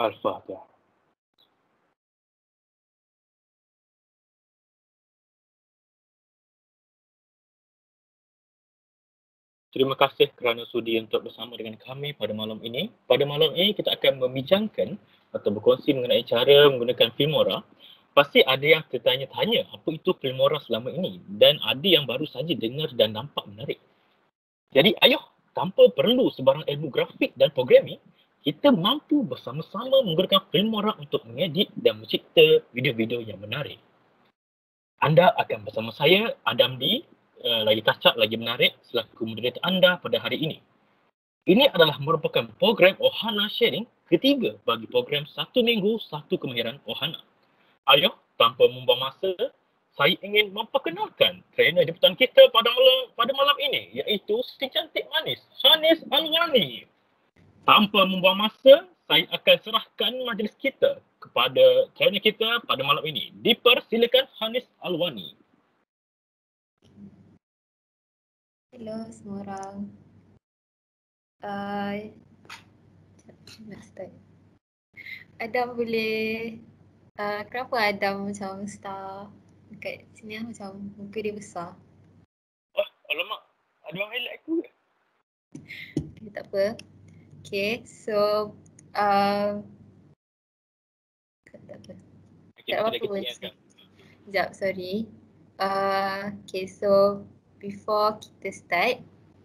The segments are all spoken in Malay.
Al-Fatihah. Terima kasih kerana sudi untuk bersama dengan kami pada malam ini. Pada malam ini kita akan membincangkan atau berkongsi mengenai cara menggunakan Filmora. Pasti ada yang tertanya-tanya apa itu Filmora selama ini dan ada yang baru saja dengar dan nampak menarik. Jadi ayuh, tanpa perlu sebarang ilmu grafik dan programming, kita mampu bersama-sama menggunakan Filmora untuk mengedit dan mencipta video-video yang menarik. Anda akan bersama saya, Adam D, lagi kacak, lagi menarik selaku moderator anda pada hari ini. Ini adalah merupakan program Ohana Sharing ketiga bagi program 1 minggu 1 kemahiran Ohana. Ayuh, tanpa membuang masa, saya ingin memperkenalkan trainer jemputan kita pada malam ini, iaitu si cantik manis, Hanis Alwani. Tanpa membuang masa, saya akan serahkan majlis kita kepada trainer kita pada malam ini. Dipersilakan Hanis Alwani. Hello semua orang. Nak start. Adam boleh, kenapa Adam macam star dekat sini macam muka dia besar? Oh, alamak. Ada orang highlight aku ke? Okay, tak apa. Okay, so tak apa. Okay, Tak apa kita pun. ingatkan. Sekejap, sorry. Okay, so before kita start,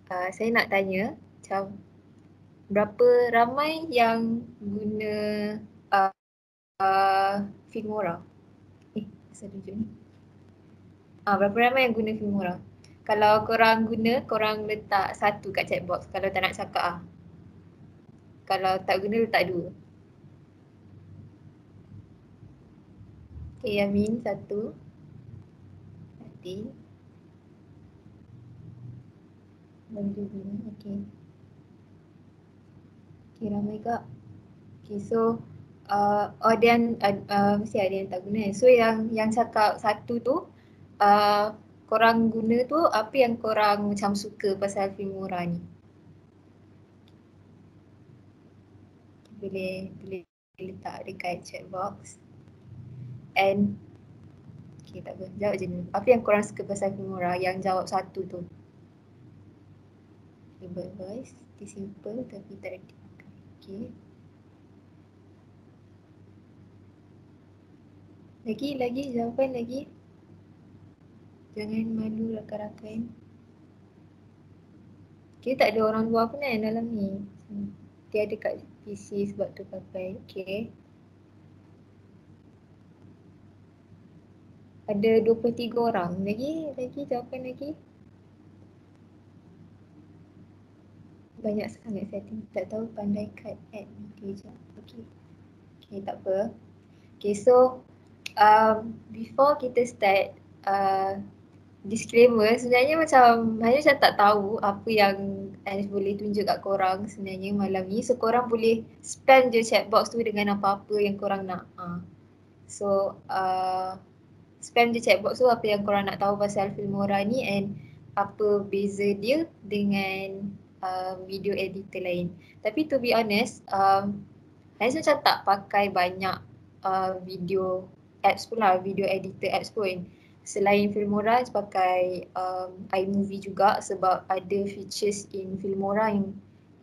saya nak tanya macam berapa ramai yang guna Filmora? Asal tunjuk ni. Berapa ramai yang guna Filmora? Kalau korang guna, korang letak 1 kat chat box kalau tak nak cakap . Kalau tak guna, letak 2. Okay, Yamin 1. Hati. Baru guna, okay. Okay, ramai kak. Okay, so mesti ada yang tak guna. So yang cakap 1 tu, korang guna tu apa yang korang macam suka pasal Filmora ni? Boleh letak dekat chat box. And okay, tak apa, jawab je ni. Apa yang korang suka pasal Filmora? Yang jawab 1 tu. Okay, voice, dia simple tapi tak ada. Okay. Lagi jawapan lagi. Jangan malu rakan-rakan. Okay, tak ada orang luar pun kan dalam ni. Dia ada kat PC sebab tu pakai. Okay. Ada 23 orang. Lagi jawapan lagi. Banyak sangat setting. Tak tahu pandai cut add video je. Okay, tak apa. Okay, so before kita start, disclaimer, sebenarnya macam Hanya tak tahu apa yang Anis boleh tunjuk kat korang sebenarnya malam ni. So korang boleh spam je chat box tu dengan apa-apa yang korang nak. So spam je chat box tu apa yang korang nak tahu pasal Filmora ni and apa beza dia dengan video editor lain. Tapi to be honest, Anis macam tak pakai banyak video apps pun lah, video editor apps pun. Selain Filmora, saya pakai iMovie juga sebab ada features in Filmora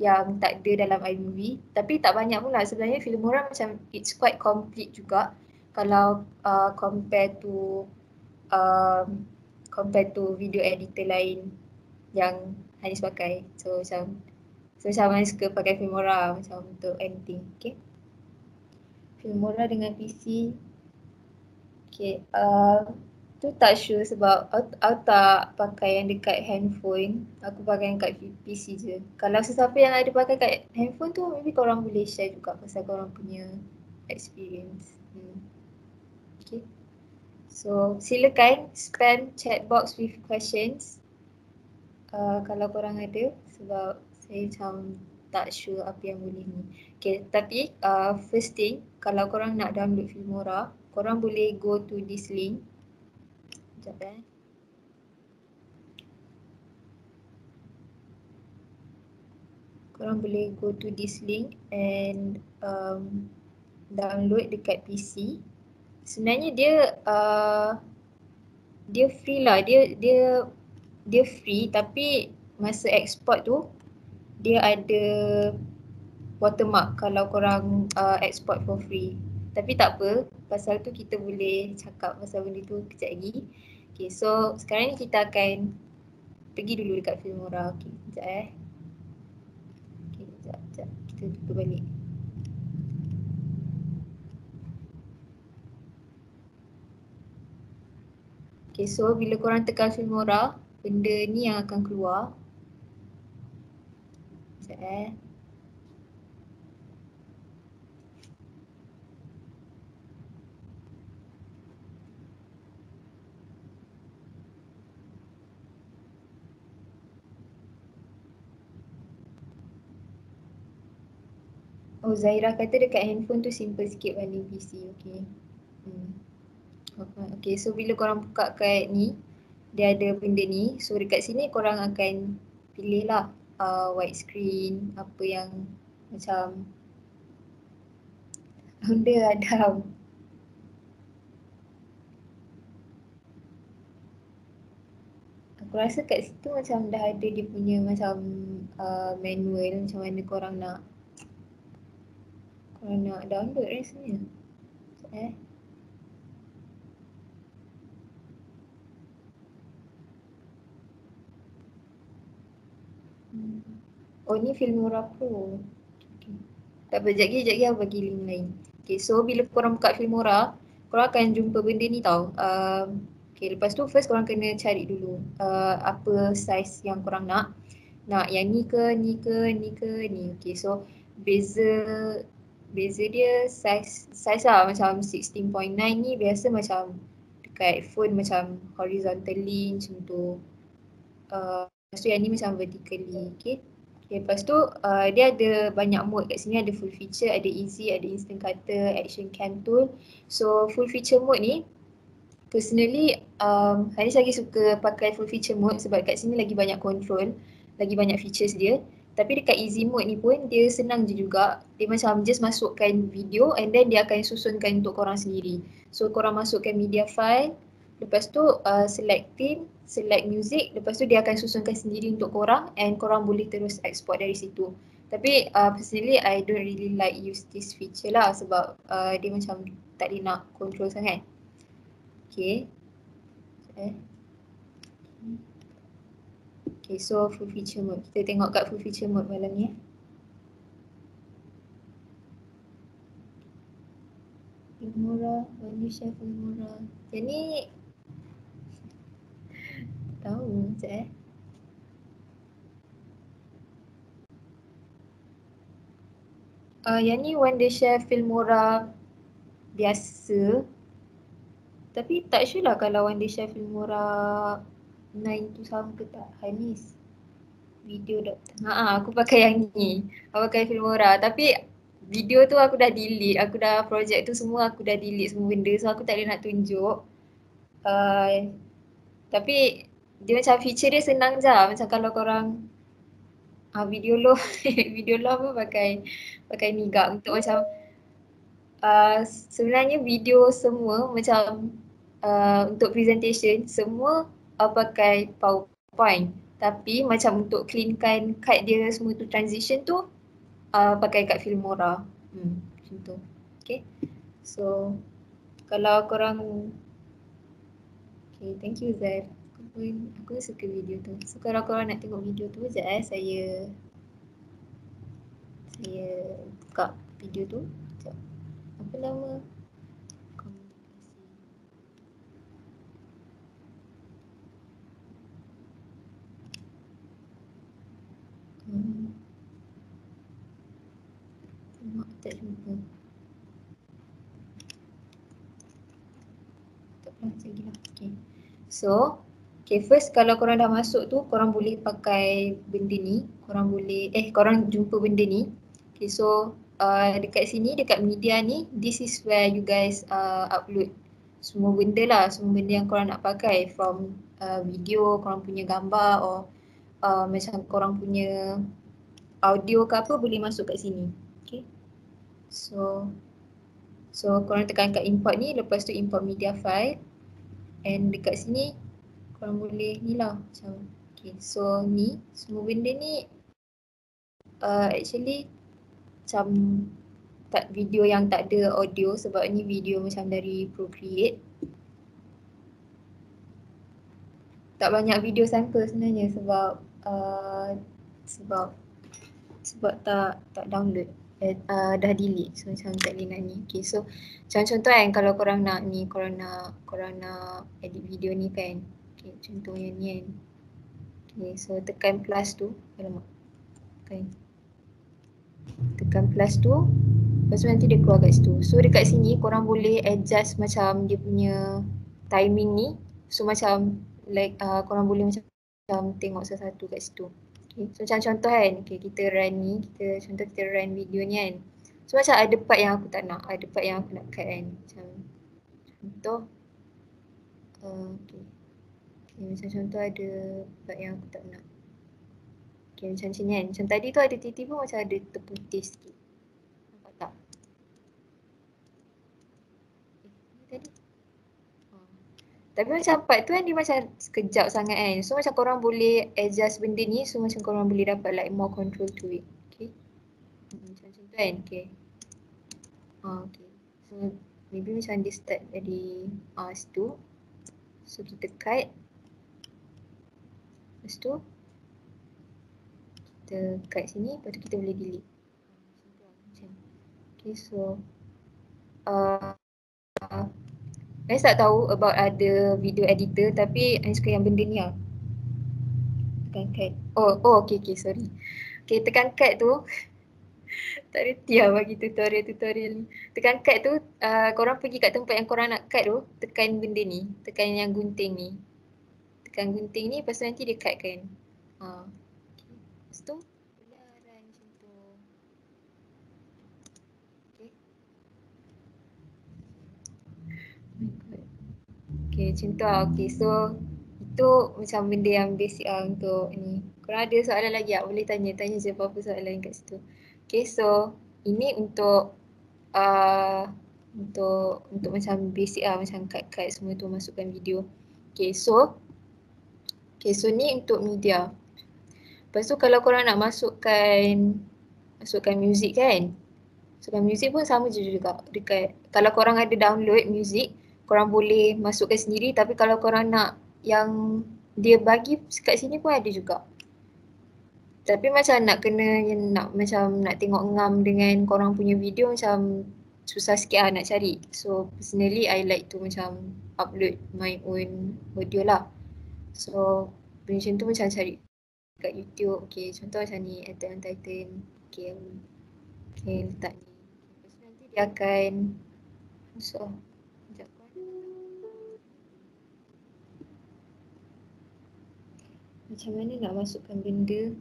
yang tak ada dalam iMovie. Tapi tak banyak pun lah, sebenarnya Filmora macam it's quite complete juga kalau compare to video editor lain yang Hanis pakai. So macam Hanis suka pakai Filmora macam untuk editing. Okay. Filmora dengan PC. Okay, tu tak sure sebab aku tak pakai yang dekat handphone. Aku pakai yang kat PC je. Kalau sesiapa yang ada pakai kat handphone tu, maybe korang boleh share juga pasal korang punya experience. Okay. So silakan spam chat box with questions. Kalau korang ada sebab saya macam tak sure apa yang boleh ni. Okay, tapi first thing, kalau korang nak download Filmora, korang boleh go to this link. Sekejap . Korang boleh go to this link and download dekat PC. Sebenarnya dia free lah. Dia free, tapi masa export tu dia ada watermark kalau korang export for free. Tapi tak apa, pasal tu kita boleh cakap pasal benda tu kejap lagi. Okay, so sekarang ni kita akan pergi dulu dekat Filmora. Okay, kejap Okay, kejap. Kita buka balik. Okay, so bila korang tekan Filmora, benda ni yang akan keluar. Kejap Oh, Zaira kata dekat handphone tu simple sikit banding PC. Okay. Okay, so bila korang buka kat ni, dia ada benda ni. So dekat sini korang akan pilih lah widescreen, apa yang macam benda Adam. Aku rasa kat situ macam dah ada dia punya macam manual macam mana korang nak download rasanya. Oh ni Filmora Pro. Okay. Tak apa, sekejap lagi aku bagi link lain. Okay, so bila korang buka Filmora, korang akan jumpa benda ni tau. Okay, lepas tu first korang kena cari dulu apa size yang korang nak. Nak yang ni ke, ni ke, ni ke, ni. Okay, so beza dia size lah macam 16.9 ni biasa macam dekat phone macam horizontally macam tu. Lepas tu yang ni macam vertically, okay. Lepas tu dia ada banyak mode kat sini, ada full feature, ada easy, ada instant cutter, action cam tool. So full feature mode ni personally Hanis lagi suka pakai full feature mode sebab kat sini lagi banyak control, lagi banyak features dia. Tapi dekat easy mode ni pun dia senang je juga. Dia macam just masukkan video and then dia akan susunkan untuk korang sendiri. So korang masukkan media file, lepas tu select theme, select music, lepas tu dia akan susunkan sendiri untuk korang and korang boleh terus export dari situ. Tapi personally I don't really like use this feature lah sebab dia macam tak boleh nak control sangat. Okay. Okay, so full feature mode. Kita tengok kat full feature mode malam ni. Filmora, Malaysia Filmora. Yang ni tahu sekejap yang ni Wondershare Filmora biasa. Tapi tak sure lah kalau Wondershare Filmora 9 tu sama ke tak. Hanis. Video aku pakai yang ni. Aku pakai Filmora. Tapi video tu aku dah delete. Aku dah project tu semua aku dah delete semua benda. So aku tak boleh nak tunjuk. Tapi dia macam feature dia senang je. Macam kalau korang video low video low pun pakai Nigak untuk macam sebenarnya video semua macam untuk presentation semua pakai PowerPoint. Tapi macam untuk cleankan cut dia semua tu transition tu pakai kat Filmora. Macam tu. Okay. So kalau korang thank you Zaf. Aku suka video tu. So kalau korang nak tengok video tu sekejap saya buka video tu. Sekejap. Apa nama? Tak jumpa. Tak pernah lagi lah. Okay. So, first kalau korang dah masuk tu, korang boleh pakai benda ni. Korang jumpa benda ni. Okay, so dekat sini, dekat media ni, this is where you guys upload semua benda lah. Semua benda yang korang nak pakai. From video, korang punya gambar or macam korang punya audio ke apa boleh masuk kat sini. Okay. So, So korang tekan kat import ni, lepas tu import media file, and dekat sini korang boleh ni lah macam okay. So ni semua benda ni actually macam tak video yang tak ada audio sebab ni video macam dari Procreate. Tak banyak video sampel sebenarnya sebab tak download, dah delete, so macam tak boleh nak ni. Okay, so macam contoh kan kalau korang nak ni, korang nak edit video ni kan. Okay, contohnya ni kan. Okay, so tekan plus tu, alamak, tekan plus tu, lepas tu nanti dia keluar kat situ. So dekat sini korang boleh adjust macam dia punya timing ni. So macam like korang boleh macam tengok satu-satu kat situ. Okay. So macam contoh kan, okay, kita run ni, kita run video ni kan. So macam ada part yang aku tak nak, ada part yang aku nak cut kan. Macam contoh, okay, macam contoh ada part yang aku tak nak. Okay, macam ni kan. Macam tadi tu ada tiba-tiba macam ada terputih sikit. Nampak tak? Tadi. Tapi macam part tu kan dia macam sekejap sangat kan. So macam korang boleh adjust benda ni, so macam korang boleh dapat like more control to it. Okay. Macam tu kan. Okay. Okay. So maybe macam dia start dari situ. So kita cut. Lepas tu kita cut sini, lepas tu kita boleh delete. Macam okay, so Anies tak tahu about ada video editor tapi Anies suka yang benda ni lah. Tekan cut. Oh okay, sorry. Okay, tekan cut tu. Tak reti lah bagi tutorial ni. Tekan cut tu, korang pergi kat tempat yang korang nak cut tu, tekan benda ni, tekan yang gunting ni. Tekan gunting ni, lepas tu nanti dia cut kan. Okay. Lepas tu, boleh run macam tu. Okay. Okay, macam tu lah. Okay, so itu macam benda yang basic lah untuk ni. Korang ada soalan lagi tak? Boleh tanya je apa-apa soalan kat situ. Okay, so ini untuk macam basic lah, macam cut semua tu masukkan video. Okay, so ni untuk media. Lepas tu kalau korang nak masukkan music kan. Masukkan music pun sama je juga. Dekat kalau korang ada download music, korang boleh masukkan sendiri, tapi kalau korang nak yang dia bagi kat sini pun ada juga. Tapi macam nak tengok ngam dengan korang punya video macam susah sikit lah nak cari. So personally I like to macam upload my own audio lah. So macam tu macam cari kat YouTube. Okay, contoh macam ni, Attack on Titan. Okay, letak ni. Lepas tu nanti dia akan masuk. Macam mana nak masukkan benda.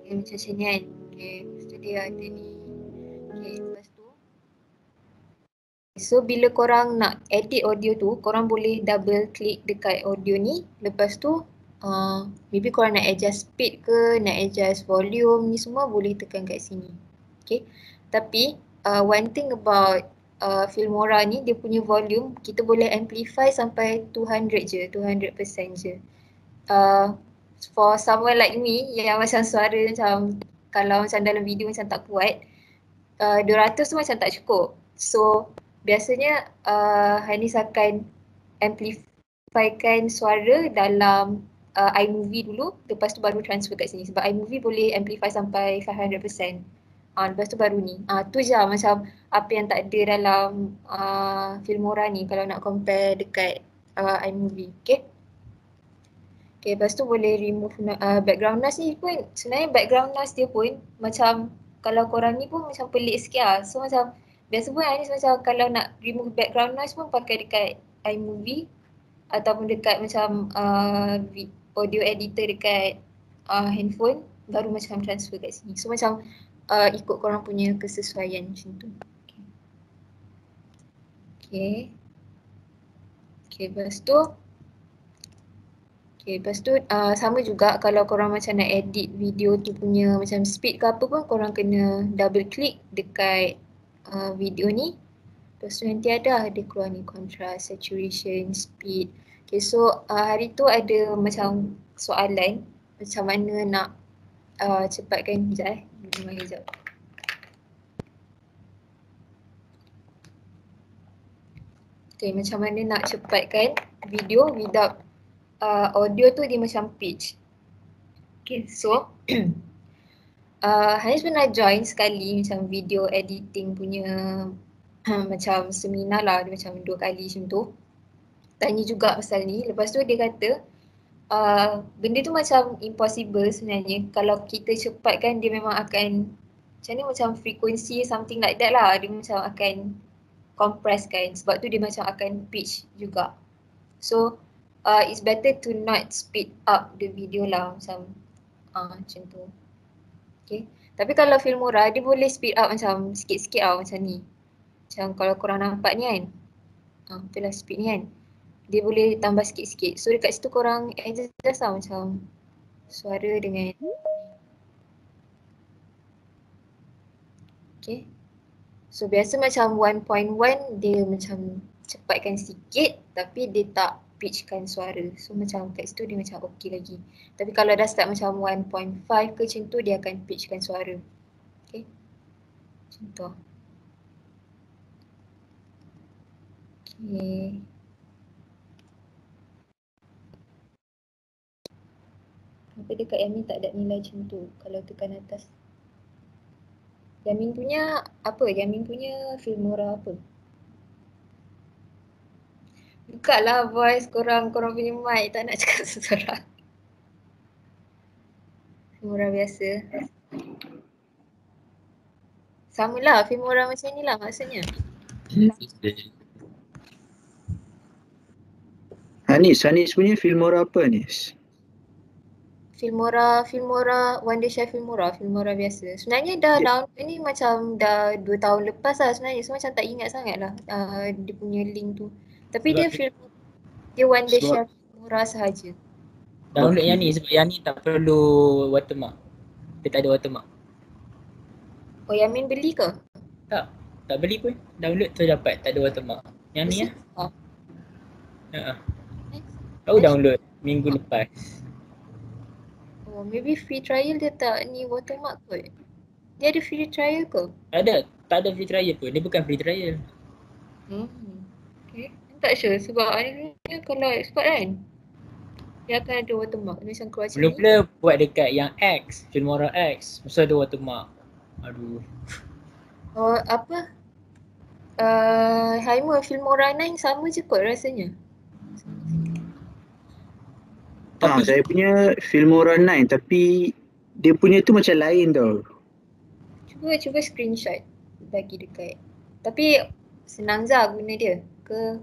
Okay, macam ni kan. Okay, lepas tu dia ada ni. Okay, lepas tu. So bila korang nak edit audio tu, korang boleh double click dekat audio ni. Lepas tu, maybe korang nak adjust speed ke, nak adjust volume ni semua boleh tekan kat sini. Okay, tapi one thing about Filmora ni, dia punya volume kita boleh amplify sampai 200 je, 200% je. For someone like me yang macam suara macam kalau macam dalam video macam tak kuat, 200 tu macam tak cukup. So biasanya Hanis akan amplifykan suara dalam iMovie dulu, lepas tu baru transfer kat sini sebab iMovie boleh amplify sampai 500%. Lepas tu baru ni. Tu je macam apa yang tak ada dalam Filmora ni kalau nak compare dekat iMovie. Okay. Okay, lepas tu boleh remove background noise ni pun, sebenarnya background noise dia pun macam kalau korang ni pun macam pelik sikit lah. So macam biasa pun Anis macam kalau nak remove background noise pun pakai dekat iMovie ataupun dekat macam audio editor dekat handphone, baru macam transfer kat sini. So macam ikut korang punya kesesuaian macam tu. Okay, lepas tu Okay, lepas tu sama juga kalau korang macam nak edit video tu punya macam speed ke apa pun korang kena double click dekat video ni. Lepas tu nanti ada dia keluar ni contrast, saturation, speed. Okay, so hari tu ada macam soalan macam mana nak cepatkan, sekejap sekejap. Okay, macam mana nak cepatkan video without audio tu dia macam pitch. Okay, so Hanis pernah join sekali macam video editing punya macam seminar lah, dia macam 2 kali macam tu. Tanya juga pasal ni, lepas tu dia kata benda tu macam impossible sebenarnya. Kalau kita cepatkan dia memang akan macam ni, macam frekuensi something like that lah, dia macam akan compress kan, sebab tu dia macam akan pitch juga. So it's better to not speed up the video lah macam tu. Okay. Tapi kalau Filmora dia boleh speed up macam sikit-sikit lah macam ni. Macam kalau korang nampak ni kan, itulah speed ni kan. Dia boleh tambah sikit-sikit. So dekat situ korang adjust lah macam suara dengan okay. So biasa macam 1.1 dia macam cepatkan sikit tapi dia tak pitchkan suara. So macam kat situ dia macam okey lagi. Tapi kalau dah start macam 1.5 ke macam tu dia akan pitchkan suara. Okay. Macam tu. Okay. Apa dekat Yamin tak ada nilai macam tu kalau tekan atas. Yamin punya apa? Yamin punya Filmora apa? Buka lah voice korang punya mic, tak nak cakap seseorang. Filmora biasa. Sama lah Filmora macam ni lah maksudnya. Hanis punya Filmora apa Hanis? Filmora Wondershare Filmora biasa. Sebenarnya dah download ni macam dah 2 tahun lepas lah sebenarnya. So macam tak ingat sangat lah dia punya link tu. Tapi dia Wondershare Filmora sahaja. Download yang ni sebab yang ni tak perlu watermark. Dia tak ada watermark. Oh Yamin beli ke? Tak beli pun. Download tu dapat, tak ada watermark. Yang ni lah. Tahu download minggu lepas. Oh maybe free trial dia tak ni watermark kot. Dia ada free trial ke? Tak ada free trial pun. Dia bukan free trial. Okay. Tak sure sebab ni kalau export kan dia akan ada watermark. Dia macam keluar macam Mula-mula buat dekat yang X, Filmora X. Mesti ada watermark. Aduh. Oh apa? Haimu Filmora 9 sama je kot rasanya. Saya punya Filmora 9 tapi dia punya tu macam lain tau. Cuba screenshot bagi dekat. Tapi senang je guna dia ke?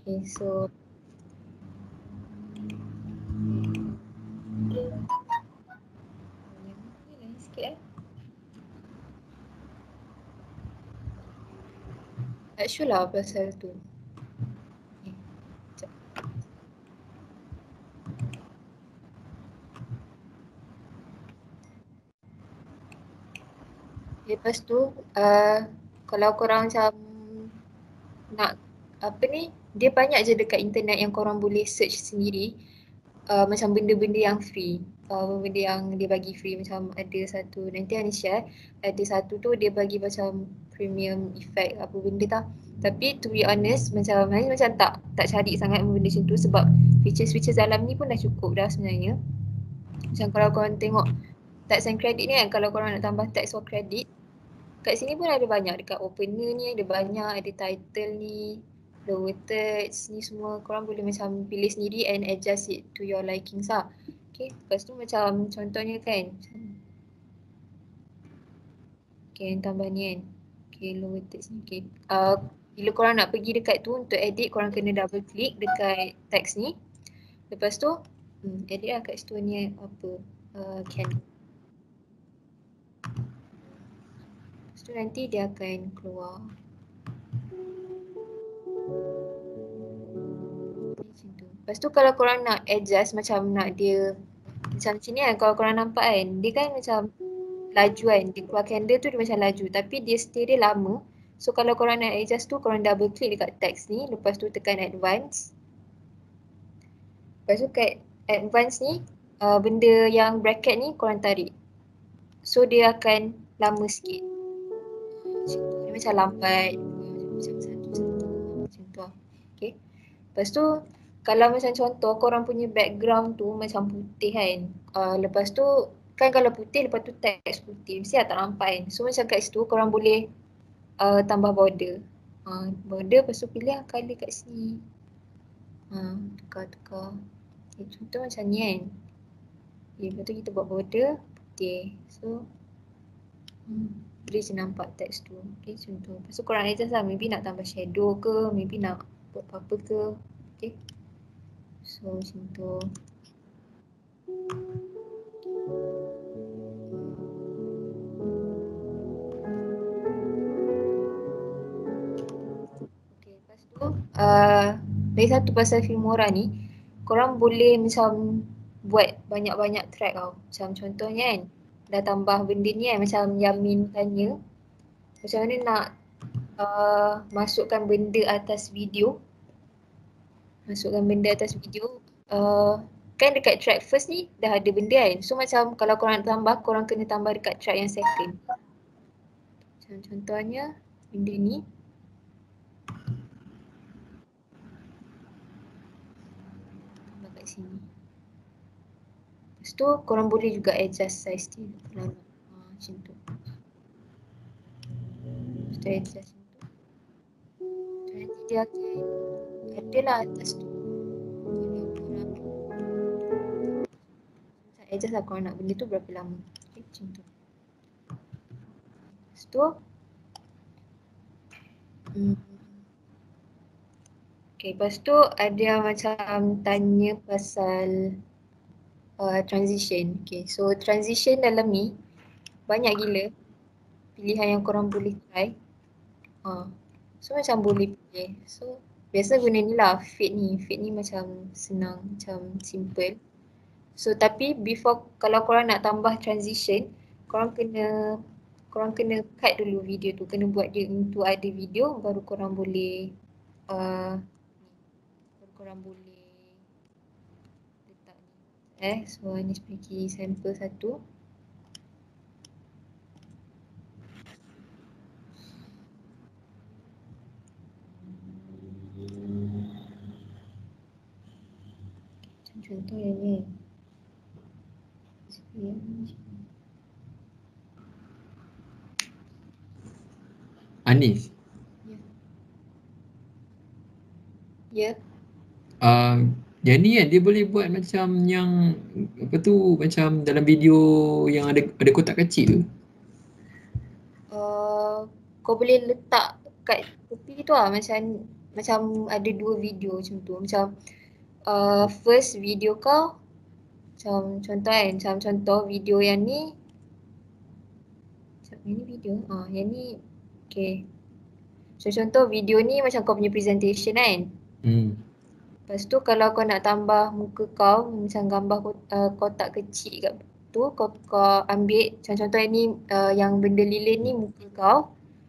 Okay, so lain sikit tak sure lah pasal tu. Lepas tu kalau korang macam nak apa ni, dia banyak je dekat internet yang korang boleh search sendiri macam benda-benda yang free, benda yang dia bagi free. Macam ada satu, nanti Anis share, ada satu tu dia bagi macam premium effect apa benda tau. Tapi to be honest macam Anis macam tak cari sangat benda macam tu sebab features dalam ni pun dah cukup dah sebenarnya. Macam kalau korang tengok tax and credit ni kan, kalau korang nak tambah tax or credit kat sini pun ada banyak, dekat opener ni ada banyak, ada title ni, lower thirds ni semua korang boleh macam pilih sendiri and adjust it to your likings lah. Okay, lepas tu macam contohnya kan, okay yang tambah ni kan, okay lower thirds ni, okay. Bila korang nak pergi dekat tu untuk edit, korang kena double click dekat text ni. Lepas tu edit lah kat situ ni apa, can. Lepas tu nanti dia akan keluar Lepas tu kalau korang nak adjust macam nak dia macam sini kan, kalau korang nampak kan, dia kan macam laju kan, dia keluar candle tu dia macam laju tapi dia stay dia lama. So kalau korang nak adjust tu, korang double click dekat text ni, lepas tu tekan advance. Lepas tu kat advance ni, benda yang bracket ni korang tarik. So dia akan lama sikit. Dia macam lambat, macam satu-satu macam tu lah. Okay. Lepas tu kalau macam contoh korang punya background tu macam putih kan. Lepas tu kan kalau putih lepas tu teks putih mesti tak nampak kan. So macam kat situ korang boleh tambah border. Border lepas tu pilih lah colour kat sini. Tukar-tukar. Okay, contoh macam ni kan. Okay, lepas tu kita buat border putih. So boleh je nampak teks tu. Okay, contoh. Lepas tu korang adjust lah. Maybe nak tambah shadow ke, maybe nak buat apa-apa ke. Okay. So macam tu. Okay, lepas tu lagi satu pasal Filmora ni, korang boleh macam buat banyak-banyak track tau. Macam contohnya kan, dah tambah benda ni kan, macam Yamin tanya macam mana nak masukkan benda atas video. Masukkan benda atas video. Kan dekat track first ni dah ada benda kan. So macam kalau korang nak tambah, korang kena tambah dekat track yang second. Macam contohnya benda ni. Tambah kat sini. Lepas tu korang boleh juga adjust size dia kalau nak. Macam tu. Lepas tu adjust macam tu. Nanti dia akan ada lah atas tu. Adjust lah korang nak benda tu berapa lama. Okay, macam tu. Lepas tu okay, lepas tu ada macam tanya pasal transition. Okay, so transition dalam ni banyak gila pilihan yang korang boleh try. So macam boleh pilih. So biasa guna ni lah fade ni. Fade ni macam senang, macam simple. So tapi before kalau korang nak tambah transition, korang kena cut dulu video tu. Kena buat dia untuk ada video baru korang boleh letak ni. So ni pergi sampel satu. Contoh yang ni. Anis. Ya. Yang ni kan dia boleh buat macam yang apa tu, macam dalam video yang ada kotak kecil tu. Kau boleh letak kat tepi tu lah macam ada dua video macam tu. Macam first video kau macam contoh kan, macam contoh video yang ni. Macam ni video. Yang ni okay. So contoh video ni macam kau punya presentation kan. Lepas tu kalau kau nak tambah muka kau macam gambar kotak kecil kat tu, kau ambil macam contoh yang ni yang benda lilin ni muka kau.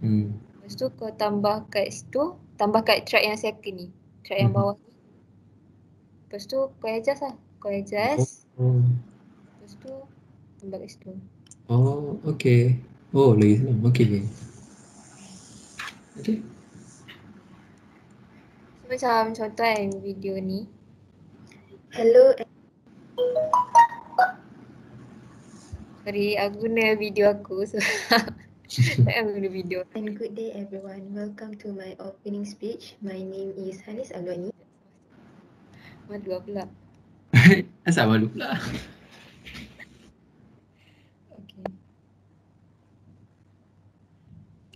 Lepas tu kau tambah kat situ, tambah kat track yang second ni, track yang bawah ni. Lepas tu kau adjust lah, kau adjust. Lepas tu tambah kat situ. Oh, okay. Oh, lagi senang. Okay. Okay. So macam contoh kan video ni. Hello. Sorry, aku guna video aku so tak guna video. And good day everyone. Welcome to my opening speech. My name is Hanis Alwani. Malu pula. Asal malu pula? Okay.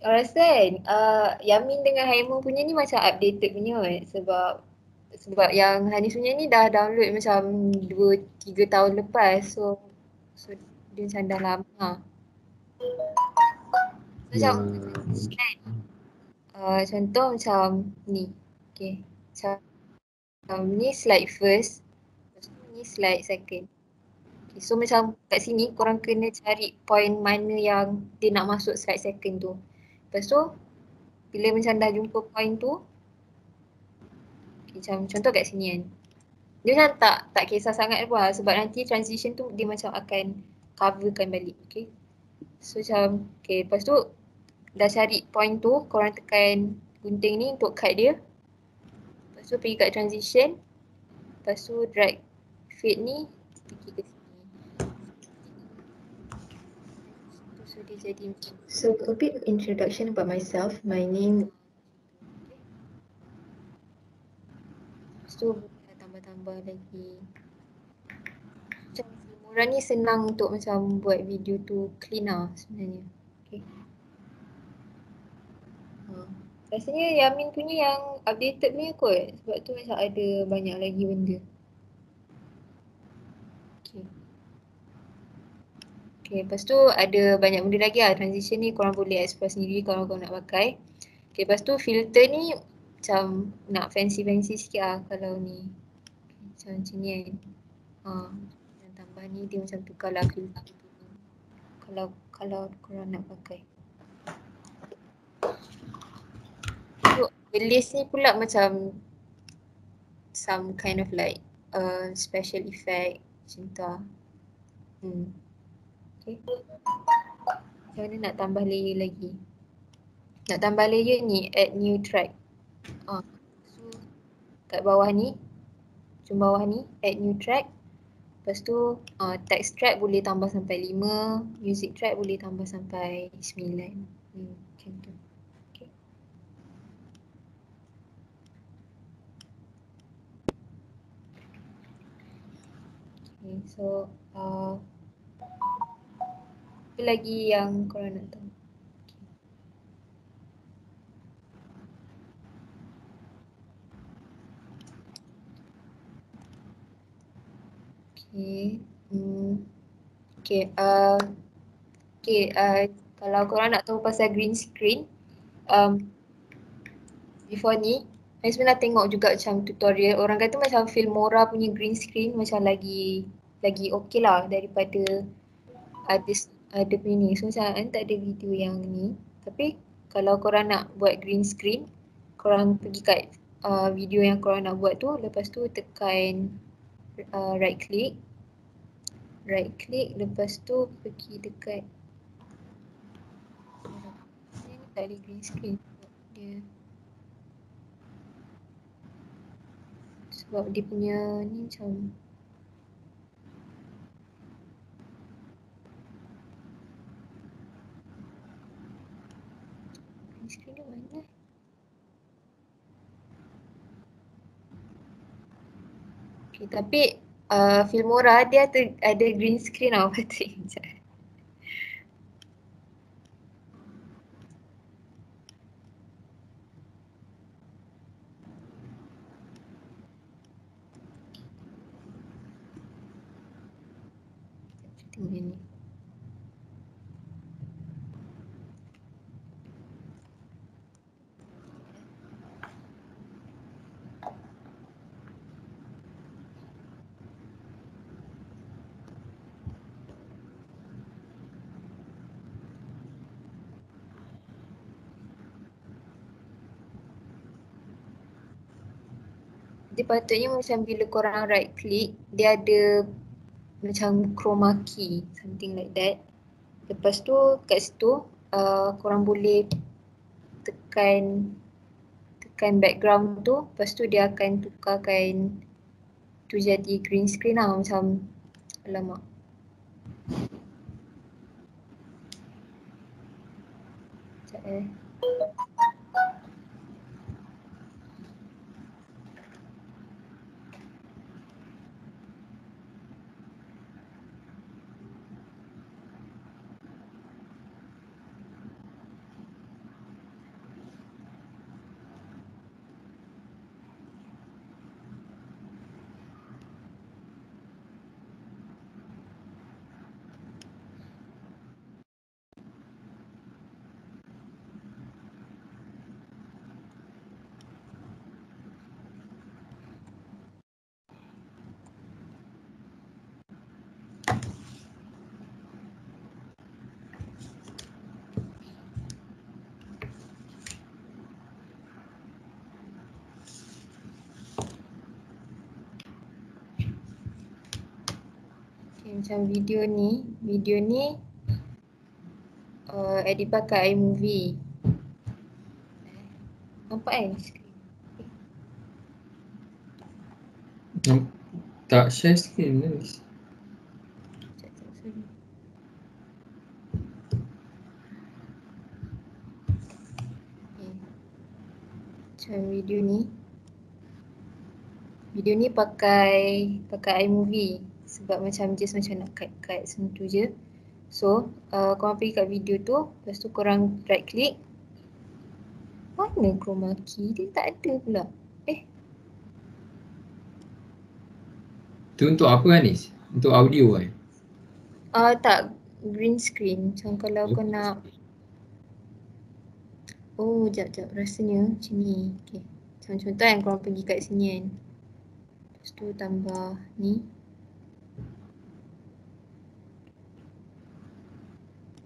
Kau rasa kan Yamin dengan Haimon punya ni macam updated punya kan, sebab yang Hanis punya ni dah download macam 2-3 tahun lepas, so dia macam dah lama. So macam contoh macam ni. Okay. Macam Ni slide first, lepas tu ni slide second. Okay, so macam kat sini korang kena cari point mana yang dia nak masuk slide second tu. Lepas tu bila macam dah jumpa point tu, okay, macam contoh kat sini kan. Dia macam tak kisah sangat pun lah, sebab nanti transition tu dia macam akan coverkan balik. Okay. So macam okay, lepas tu dah cari point tu, korang tekan gunting ni untuk cut dia. Lepas tu pergi kat transition. Lepas tu drag fade ni pergi ke sini. So dia jadi macam. So a bit of introduction about myself. My name. Lepas tu boleh tambah-tambah lagi. Macam Filmora ni senang untuk macam buat video tu clean lah sebenarnya. Okay. Rasanya Yamin punya yang updated punya kot. Sebab tu macam ada banyak lagi benda. Okay. Okay, lepas tu ada banyak benda lagi lah. Transition ni korang boleh explore sendiri kalau korang nak pakai. Okay, lepas tu filter ni macam nak fancy-fancy sikit lah kalau ni. Okay, macam ni kan. Dan tambah ni dia macam tukar lah filter tu. Kalau korang nak pakai. So, list ni pula macam some kind of like special effect macam tu lah. Okay. Macam mana nak tambah layer lagi? Nak tambah layer ni, add new track. So kat bawah ni, ujung bawah ni, add new track. Lepas tu text track boleh tambah sampai 5, music track boleh tambah sampai 9. Macam tu. Okay. Okay, so apa lagi yang korang nak tahu? Okay. Kalau korang nak tahu pasal green screen, before ni, saya sebenarnya tengok juga macam tutorial. Orang kata macam Filmora punya green screen macam lagi okey lah daripada ada punya ni. So macam tak ada video yang ni. Tapi kalau korang nak buat green screen, korang pergi kat video yang korang nak buat tu, lepas tu tekan right click, lepas tu pergi dekat ni tak ada green screen dia, sebab dia punya ni macam green screen dia mana? Okay, tapi Filmora dia ada green screen tau Patrick. Tengok yang ni. Dia patutnya macam bila korang right click, dia ada macam chroma key, something like that. Lepas tu kat situ korang boleh tekan background tu, lepas tu dia akan tukarkan tu jadi green screen lah, macam alamak. Sekejap Okay, macam video ni edit pakai iMovie. Nampak kan skrin? Tak share screen guys. Sekejap, sorry. Okay. Macam video ni pakai iMovie sebab macam just macam nak cut semua tu je. So, korang pergi kat video tu, lepas tu korang right click. Mana chroma key? Dia tak ada pula. Tu untuk apa Anis? Untuk audio kan? Tak, green screen. Macam kalau kau nak, jap, rasanya macam ni. Okay. Macam contoh kan korang pergi kat sini kan. Lepas tu tambah ni.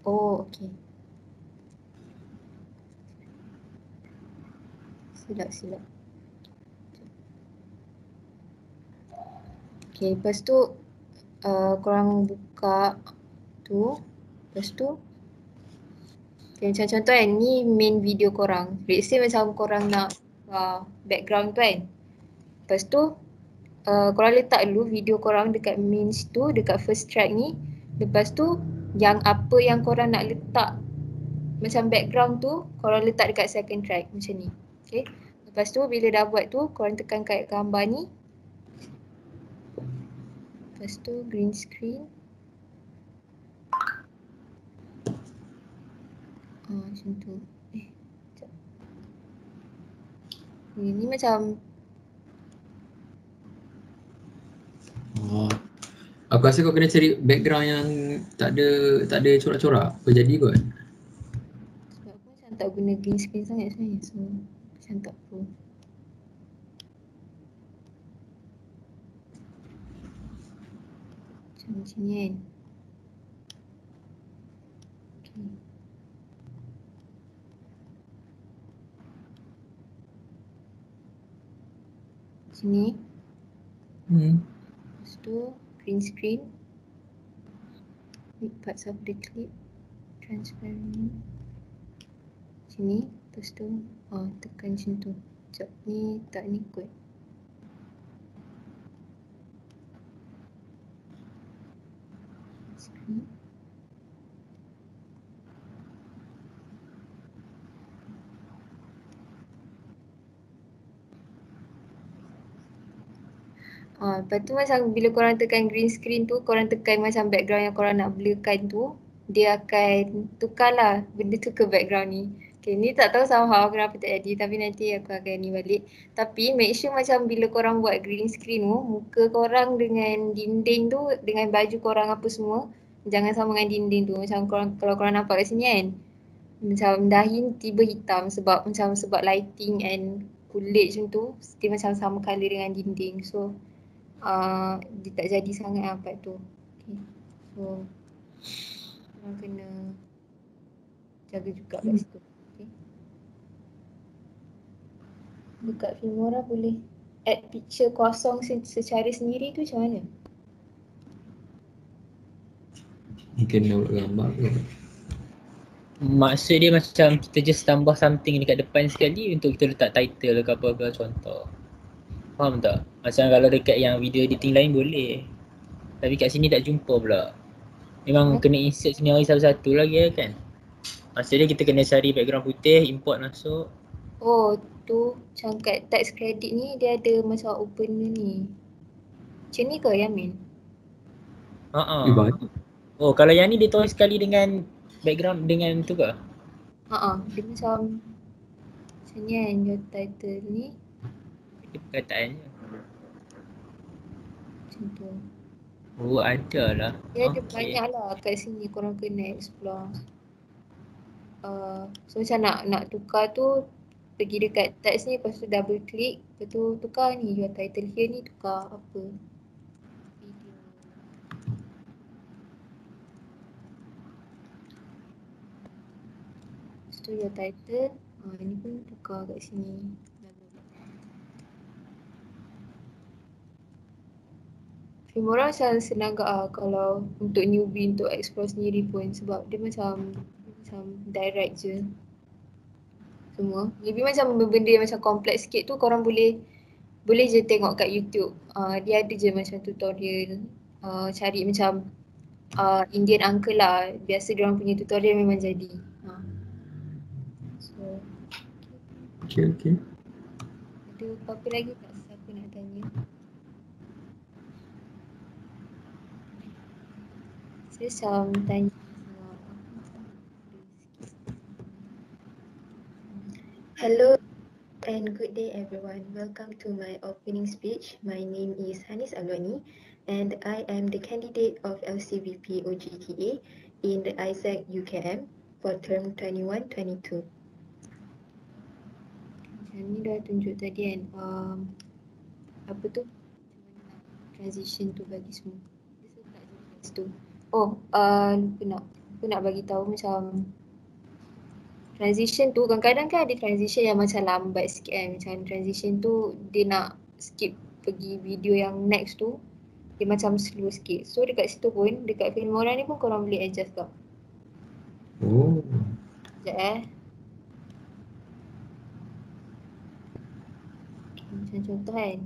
Oh, okay. Silap. Okay, lepas tu korang buka tu. Lepas tu okay, macam contoh kan, ni main video korang. Let's say macam korang nak background tu kan. Lepas tu korang letak dulu video korang dekat main situ, dekat first track ni. Lepas tu yang apa yang korang nak letak macam background tu, korang letak dekat second track macam ni. Okay. Lepas tu bila dah buat tu, korang tekan kat gambar ni. Lepas tu green screen. Macam tu. Sekejap. Ni macam Aku rasa kau kena cari background yang tak ada corak-corak. Kau jadi kot. sebab aku macam tak guna green screen sangat sebenarnya. So macam tak perlu. Macam ni kan. Okay. Sini. Lepas tu green screen. Need parts of the clip. Transparent. Sini. Lepas tu tekan macam tu. Sekejap ni tak ni kot. Screen. Lepas tu macam bila korang tekan green screen tu, korang tekan macam background yang korang nak blurkan tu, dia akan tukarlah benda tu ke background ni. Okay, ni tak tahu somehow kenapa tak jadi, tapi nanti aku akan ni balik. Tapi make sure macam bila korang buat green screen tu, muka korang dengan dinding tu, dengan baju korang apa semua, jangan sama dengan dinding tu. Macam korang, kalau korang nampak kat sini kan, macam dahi tiba hitam sebab lighting and kulit macam tu, dia macam sama colour dengan dinding. So dia tak jadi sangat lah part tu. Okay. So korang kena jaga juga kat situ. Okay. Dekat Filmora boleh add picture kosong secara sendiri tu macam mana? Mungkin nak buat gambar ke. Maksud dia macam kita just tambah something dekat depan sekali untuk kita letak title ke apa ke contoh. Faham tak? Macam kalau dekat yang video editing lain boleh. Tapi kat sini tak jumpa pula. Memang kena insert sendiri satu-satu lagi kan? Maksudnya kita kena cari background putih, import masuk. Oh tu macam kat text credit ni dia ada macam open ni. Macam ni ke Yamin? Banyak. Oh kalau yang ni dia tulis sekali dengan background dengan tu ke? Dia macam ni kan your title ni. Dia perkataannya. Macam tu. Oh ada lah. Dia ada banyak lah kat sini korang kena explore. So macam nak tukar tu pergi dekat text ni, lepas tu double click, lepas tu tukar ni your title here ni, tukar apa video. Lepas tu your title, ni pun tukar kat sini. Filmora macam senang ke kalau untuk newbie untuk explore sendiri pun sebab dia macam direct je semua. Maybe macam benda yang macam kompleks sikit tu korang boleh je tengok kat YouTube. Dia ada je macam tutorial. Cari macam Indian uncle lah. Biasa diorang punya tutorial memang jadi. So, Okay. ada apa-apa lagi tak siapa nak tanya? Saya macam tanya Hello and good day everyone. Welcome to my opening speech. My name is Hanis Alwani and I am the candidate of LCVP OGTA in the Isaac UKM for term 21-22. Macam ni dah tunjuk tadi kan, apa tu, transition tu bagi semua. Dia tak jelas tu. Lupa nak bagi tahu macam transition tu kadang-kadang kan ada transition yang macam lambat sikit kan. Macam transition tu dia nak skip pergi video yang next tu, dia macam slow sikit. So dekat situ pun, dekat Filmora ni pun korang boleh adjust tau. Oh. Sekejap macam contoh kan,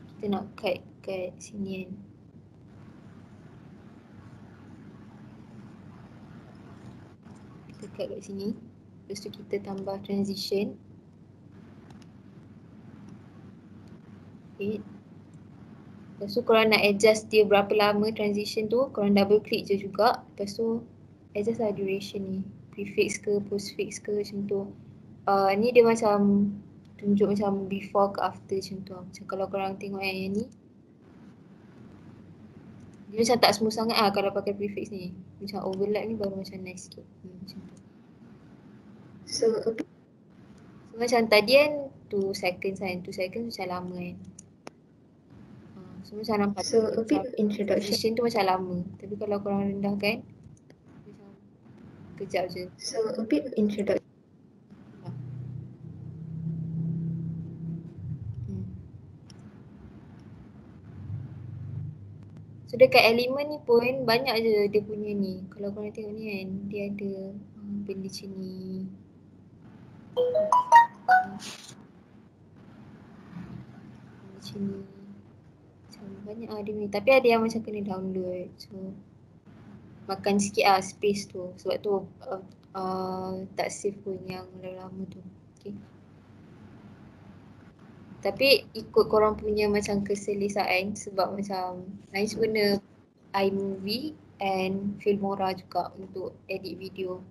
kita nak cut kat sini kan. Kita cut kat sini. Lepas tu kita tambah transition. Okay. Lepas tu korang nak adjust dia berapa lama transition tu, korang double click je juga. Lepas tu adjust lah duration ni. Prefix ke, postfix ke macam tu. Ni dia macam tunjuk macam before ke after macam tu. Macam kalau korang tengok yang ni, dia macam tak smooth sangat lah kalau pakai prefix ni. Macam overlap ni baru macam nice sikit. Macam tu. So macam tadi kan 2 seconds kan, 2 seconds macam lama kan. So macam nampak a bit of introduction tu macam lama. Tapi kalau korang rendahkan, macam kejap je. So a bit of introduction. So dekat elemen ni pun banyak je dia punya ni. Kalau korang tengok ni kan, dia ada benda macam ni. Macam ni. Macam banyak dia ni. Tapi ada yang macam kena download. So makan sikit lah space tu. Sebab tu tak save pun yang lama-lama tu. Okay. Tapi ikut korang punya macam keselesaan sebab macam Nais guna iMovie and Filmora juga untuk edit video.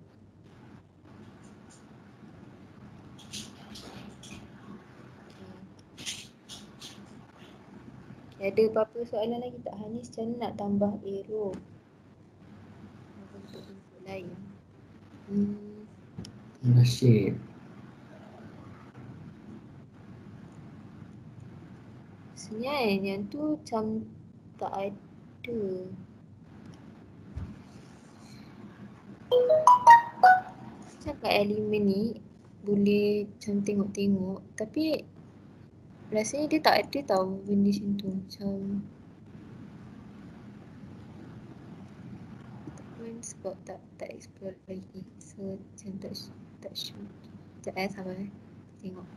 Okay. Ada apa-apa soalan lagi tak Hanis? Macam mana nak tambah arrow? Bentuk-bentuk lain. Shape. Sebenarnya yang tu macam tak ada. Macam kat elemen ni boleh macam tengok-tengok tapi rasanya dia tak ada tau benda macam tu. Macam sebab tak explore lagi. So macam tak sure. Sekejap sabar tengok.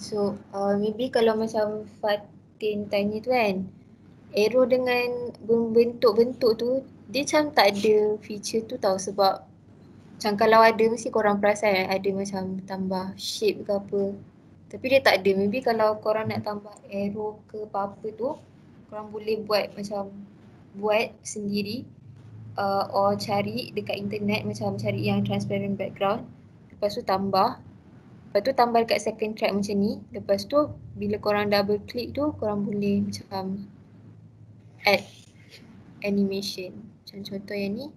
So maybe kalau macam Fatin tanya tu kan, arrow dengan bentuk-bentuk tu dia macam tak ada feature tu tau sebab macam kalau ada mesti korang perasan kan ada macam tambah shape ke apa. Tapi dia tak ada. Maybe kalau korang nak tambah arrow ke apa-apa tu, korang boleh buat sendiri or cari dekat internet macam cari yang transparent background. Lepas tu tambah. Lepas tu tambah dekat second track macam ni. Lepas tu bila korang double click tu korang boleh macam add animation. Macam contoh yang ni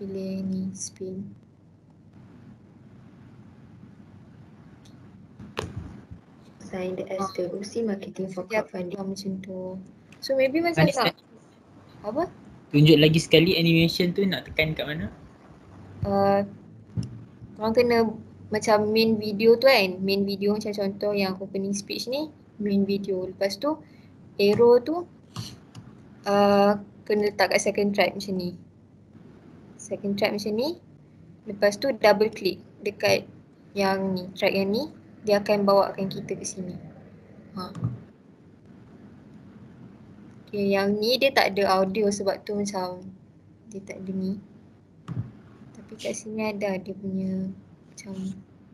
pilih ni spin. Signed as the OC marketing for crowdfunding macam tu. So maybe macam Anis, nak apa? tunjuk lagi sekali animation tu nak tekan kat mana? Korang kena macam main video tu kan, main video macam contoh yang opening speech ni, main video. Lepas tu arrow tu kena letak kat second track macam ni. Second track macam ni. Lepas tu double click dekat yang ni, track yang ni, dia akan bawakan kita ke sini. Okay, yang ni dia tak ada audio sebab tu macam dia tak ada ni. Tapi kat sini ada dia punya macam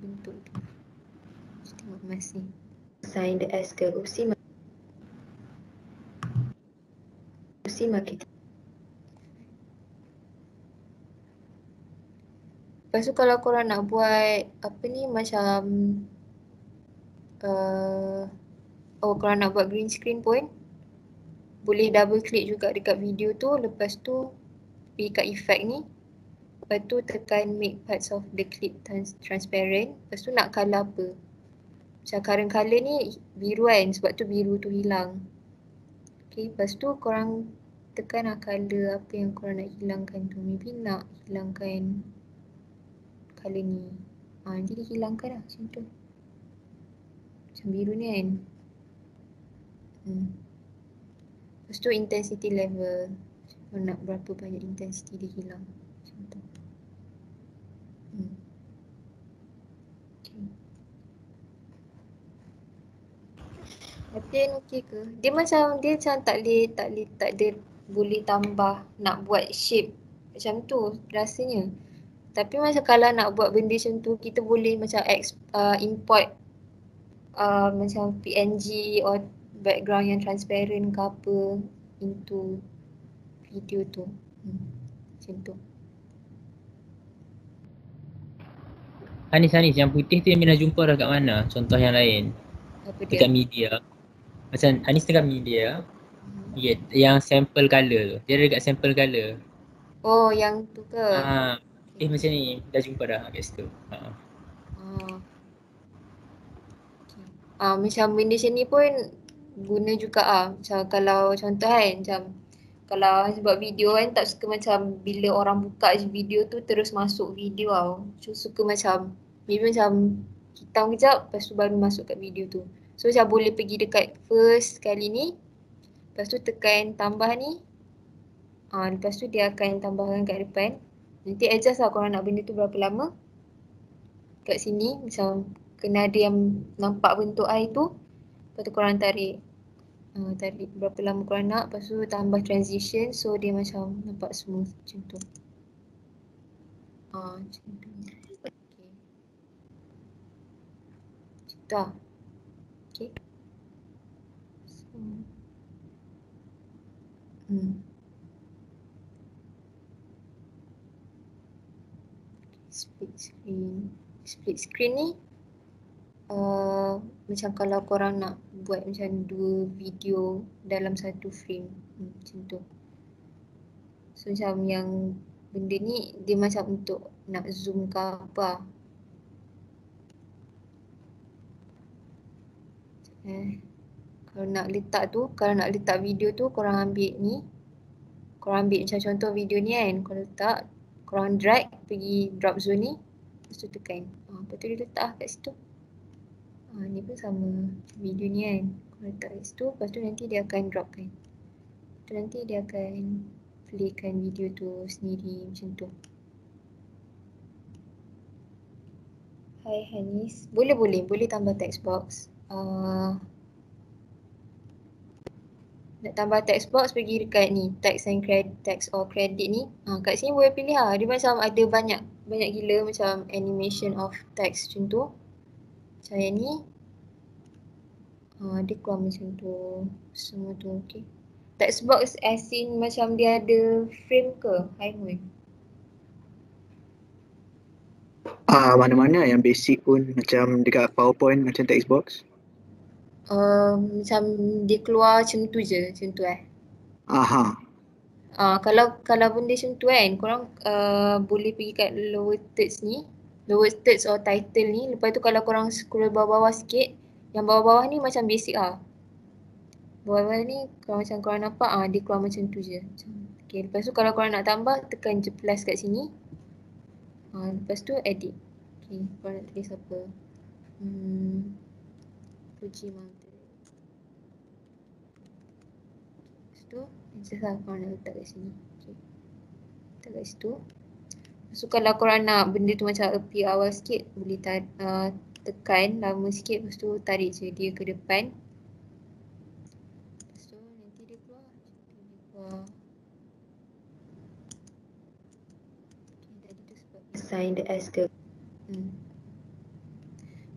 bentuk tu. Kita tengok masih. Signed as the OC marketing. Lepas tu kalau korang nak buat apa ni macam korang nak buat green screen pun boleh double click juga dekat video tu, lepas tu pergi kat effect ni, lepas tu tekan make parts of the clip transparent, lepas tu nak colour apa. Macam current colour ni biru kan, sebab tu biru tu hilang. Okay, lepas tu korang tekan colour apa yang korang nak hilangkan tu. Maybe nak hilangkan colour ni. Nanti dia hilangkan lah macam tu. Macam biru ni kan. Lepas tu intensity level. Korang nak berapa banyak intensity dia hilang. Macam tu. Okay. Latihan okey ke? Dia macam tak ada boleh tambah nak buat shape macam tu rasanya. Tapi macam kalau nak buat benda macam tu, kita boleh macam import macam PNG or background yang transparent ke apa into video tu. Macam tu. Anis, yang putih tu yang Mina jumpa dah kat mana? Contoh yang lain. Apa dia? Dekat media. Macam Anis dekat media. Yang sample colour tu. Dia ada dekat sample colour. Oh, yang tu ke? Macam ni. Dah jumpa dah kat situ. Macam benda macam ni pun guna juga macam kalau contoh kan, macam kalau buat video kan tak suka macam bila orang buka je video tu terus masuk video tau. So suka macam maybe macam hitam kejap lepas tu baru masuk kat video tu. So macam boleh pergi dekat first kali ni, lepas tu tekan tambah ni. Lepas tu dia akan tambahkan kat depan. Nanti adjust lah korang nak benda tu berapa lama. Kat sini macam kena ada yang nampak bentuk air tu. Lepas tu korang tarik. Tarik berapa lama korang nak. Lepas tu tambah transition so dia macam nampak smooth macam tu. Macam tu. Okay. Macam tu lah. Okay. So. Split screen ni macam kalau korang nak buat macam 2 video dalam satu frame macam tu. So macam yang benda ni dia macam untuk nak zoom ke apa. Kalau nak letak video tu korang ambil ni. Korang ambil macam contoh video ni kan, korang letak, korang drag pergi drop zone ni. Lepas tu tekan. Lepas tu dia letak kat situ. Ni pun sama video ni kan. Korang letak kat situ, lepas tu nanti dia akan dropkan. Lepas tu nanti dia akan playkan video tu sendiri macam tu. Hai Hanis. Boleh tambah text box. Nak tambah text box pergi dekat ni, text or credit ni. Kat sini boleh pilih lah. Dia macam ada banyak gila macam animation of text macam tu. Macam yang ni. Dia keluar macam tu. Semua tu okey. Text box as in macam dia ada frame ke? Haimul? Mana-mana yang basic pun macam dekat PowerPoint macam text box. Macam dia keluar macam tu je, macam tu Kalau benda macam tu kan, korang boleh pergi kat lower thirds or title ni. Lepas tu kalau korang scroll bawah-bawah sikit, Yang bawah-bawah ni macam basic lah. Bawah-bawah ni kalau macam korang nampak dia keluar macam tu je. Okay, lepas tu kalau korang nak tambah tekan je plus kat sini. Lepas tu edit. Okay, korang nak tulis apa? Fuji Mountain. Lepas tu just lah korang nak letak kat sini. Okay. Letak kat situ. Lepas tu kalau korang nak benda tu macam appear awal sikit, boleh tekan lama sikit, lepas tu tarik je dia ke depan. Lepas tu nanti dia keluar. Okay, tadi tu sebab assign the S ke.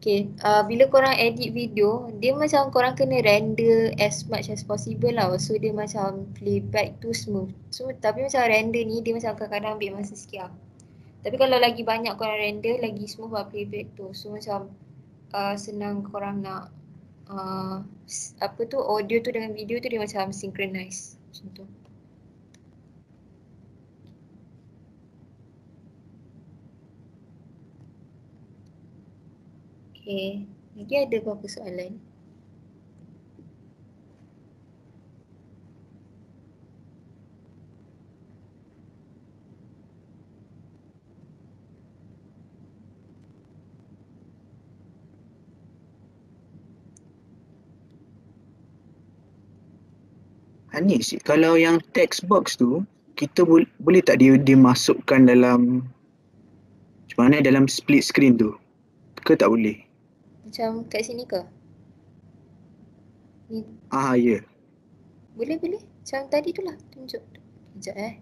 Okay, bila korang edit video, dia macam korang kena render as much as possible lah. So dia macam playback tu smooth. So tapi macam render ni dia macam kadang-kadang ambil masa sikit lah. Tapi kalau lagi banyak korang render, lagi smooth lah playback tu. So macam senang korang nak audio tu dengan video tu dia macam synchronize. Macam tu. Okay, lagi ada apa-apa soalan? Anis, kalau yang text box tu, kita boleh tak dia masukkan dalam macam mana dalam split screen tu? Ke tak boleh? Macam kat sini ke? Ni. Ya. Boleh. Macam tadi tu lah. Tunjuk. Sekejap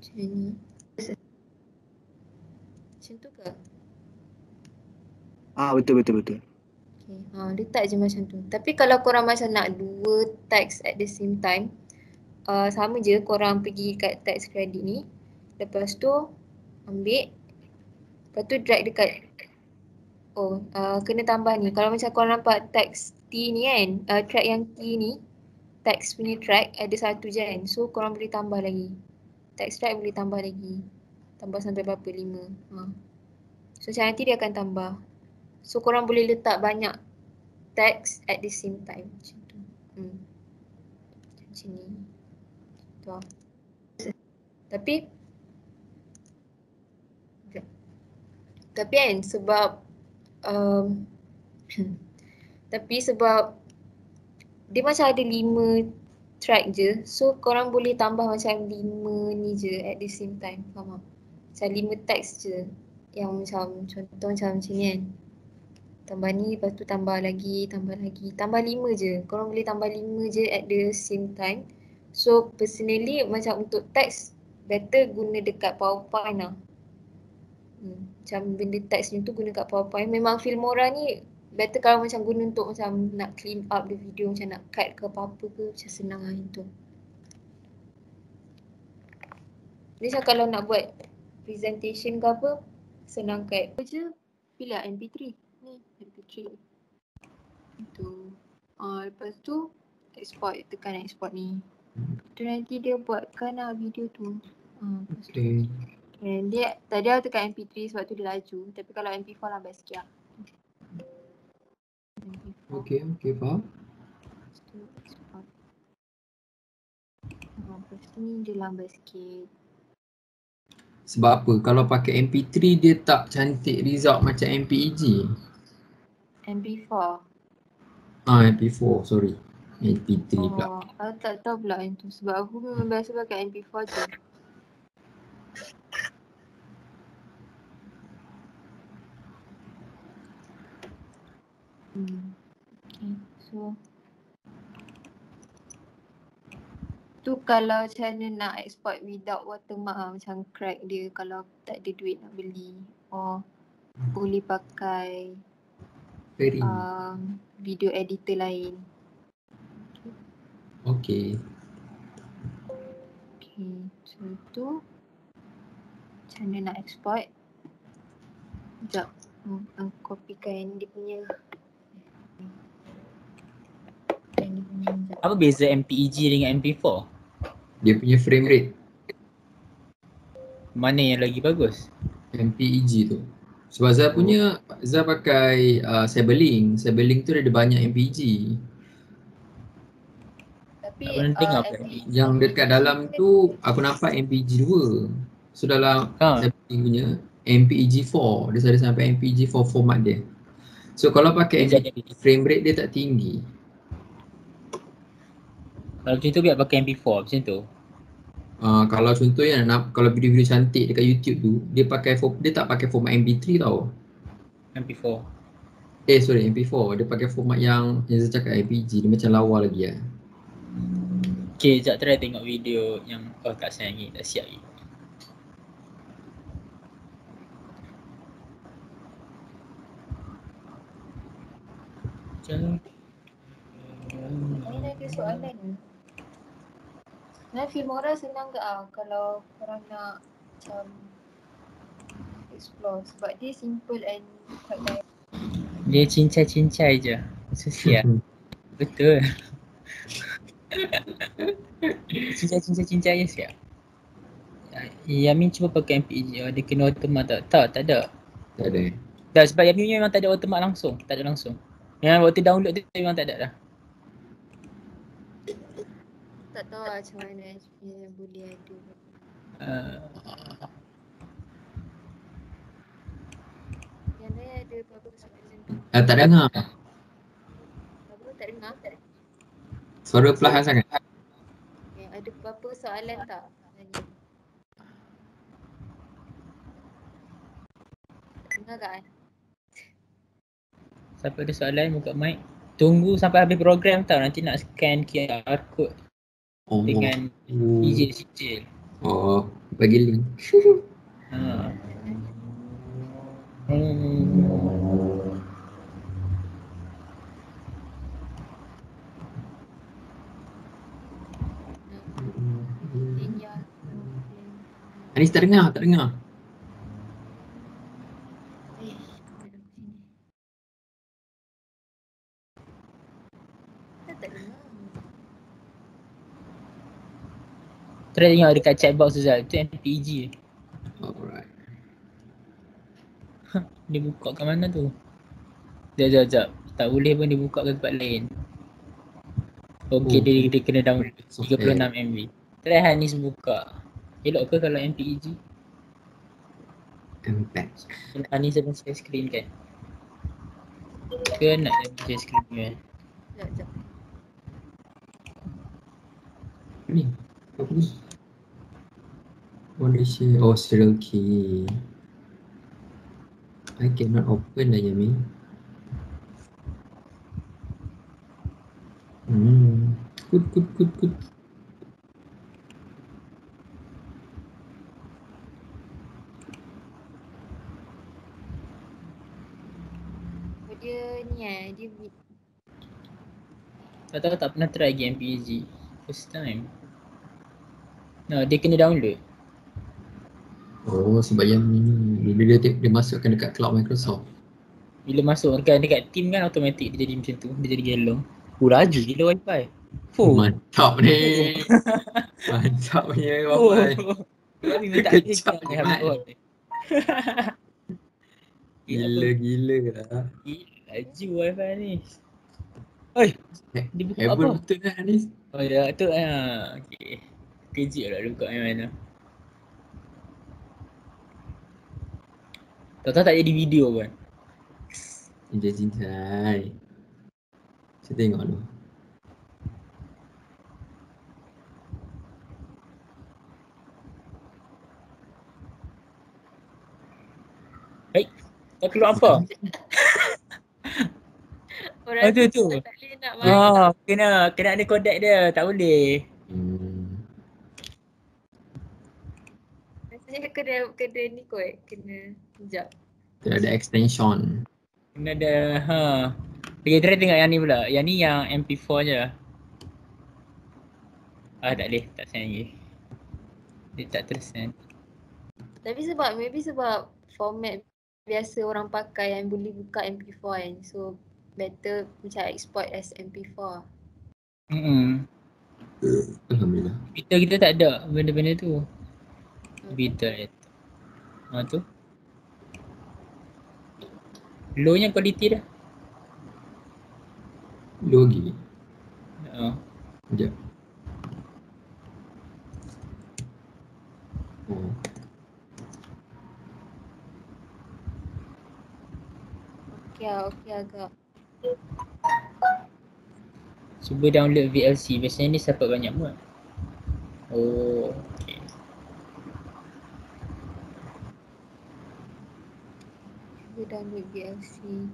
Macam ni. Macam tu ke? Betul. Okay. Letak je macam tu. Tapi kalau korang macam nak dua text at the same time, sama je korang pergi kat text credit ni. Lepas tu ambil. Lepas tu drag dekat. Kena tambah ni. Kalau macam korang nampak text T ni kan, track yang T ni, text punya track ada satu je kan. So korang boleh tambah lagi. Text track boleh tambah lagi. Tambah sampai berapa? 5. So macam nanti dia akan tambah. So korang boleh letak banyak text at the same time. Macam tu. Macam ni. Tu lah. Tapi kan sebab dia macam ada 5 track je. So korang boleh tambah macam 5 ni je at the same time. Faham tak? Macam 5 text je. Yang macam contoh macam ni kan. Tambah ni, lepas tu tambah lagi. Tambah 5 je. Korang boleh tambah 5 je at the same time. So personally macam untuk text, better guna dekat PowerPoint lah. Macam benda text ni tu guna kat PowerPoint. Memang Filmora ni better kalau macam guna untuk macam nak clean up the video, macam nak cut ke apa-apa ke, macam senang lah itu. Jadi macam kalau nak buat presentation ke apa, senang kat je, pilih MP3. Ni MP3. Itu. Lepas tu export, tekan export ni. Tu nanti dia buatkan lah video tu. Okay. Dia tadi aku tekan MP3 sebab tu dia laju. Tapi kalau MP4 lambat sikit lah. Okay, faham. Lepas tu export. Lepas tu ni dia lambat sikit. Sebab apa? Kalau pakai MP3 dia tak cantik result macam MPEG. MP4. MP4, sorry. MP3 pula. Aku tak tahu pula yang tu. Sebab aku memang biasa pakai MP4 je. Okay, so tu kalau macam mana nak export without watermark lah, macam crack dia kalau tak ada duit nak beli. Boleh pakai video editor lain. Okay. So tu macam mana nak export. Sekejap, copykan dia punya. Apa beza MPEG dengan MP4? Dia punya frame rate. Mana yang lagi bagus? MPEG tu. Sebab Zah punya, Zah pakai Cyberlink. Cyberlink tu ada banyak MPG. Tapi Tak pernah dengar apa MPG Yang dekat dalam tu aku nampak MPG 2. So dalam Ha. Cyberlink punya MPEG 4. Dia ada sampai MPEG 4 format dia. So kalau pakai Dia MPEG, frame rate dia tak tinggi. Kalau macam tu biar pakai MP4 macam tu. Kalau contohnya kalau video-video cantik dekat YouTube tu, dia tak pakai format MP3 tau. MP4. Sorry, MP4. Dia pakai format yang saya cakap MPG. Dia macam lawa lagi lah. Okay, sekejap try tengok video yang tak sayang lagi, tak siap lagi. Macam Saya ada soalan ni. Sebenarnya Filmora senang ke kalau korang nak macam explore sebab dia simple and quite direct. dia cincai-cincai je. Siap. Betul. Cincai-cincai je siap. Yamin cuba pakai MPG, dia kena automat tak? Tak ada. Tak ada. Dah sebab Yamin memang tak ada automat langsung. Tak ada langsung. Yang waktu download tu memang tak ada dah. Tak tahu lah macam mana yang boleh ada. Yang lain ada apa-apa soalan tu? Tak dengar. Apa tak dengar? Suara perlahan sangat. Ada apa-apa soalan tak? Tanya. Dengar tak? Siapa ada soalan buka mic. Tunggu sampai habis program tau, nanti nak scan QR code dengan sijil-sijil. Bagi link. Ha. Anis tak dengar, tak dengar. Tak dengar. Try tengok dekat chat box tu Zal, tu MPG. Alright. Dia buka kat mana tu? Sekejap. Tak boleh pun dia buka ke tempat lain. Okay, dia kena download 36 MB. Try Hanis buka. Elok ke kalau MPEG? Impact. Hanis ada share screen kan? Ke nak share screen kan? Sekejap. Ni, apa ni? Malaysia, serial key. I cannot open lah Yami. Good. Dia ni dia Tak tahu, tak pernah try lagi MPEG. First time. No, dia kena download. Sebab yang ni bila dia masukkan dekat cloud Microsoft. Bila masukkan dekat team kan automatik dia jadi macam tu. Dia jadi yellow. Laju gila wifi. Mantap ni. Mantap punya wifi. Kejap kan. Gila lah. Laju wifi ni. Oi, dia buka apa? Betul kan Anis? Ya, tu okey. Kejut lah dia buka yang mana. Tak jadi video pun. Cincai. Saya tengok dulu. Tak keluar apa? orang tu. Tak boleh nak main. Kena ada kodak dia, tak boleh. Rasanya kena ni kot. Kena sekejap. Kena ada extension. Kena ada Okay, try tengok yang ni pula. Yang ni yang MP4 je. Tak boleh, tak sayang lagi. Dia tak tersen. Tapi maybe sebab format biasa orang pakai yang boleh buka MP4 kan. So better macam export as MP4. Alhamdulillah. Kita tak ada benda-benda tu. Bitter tu. Low-nya quality dah. Low lagi. Sekejap. Oh. Okey agak. Cuba download VLC. Biasanya ni dapat banyak muat. Oh, okay. Cuba download VLC.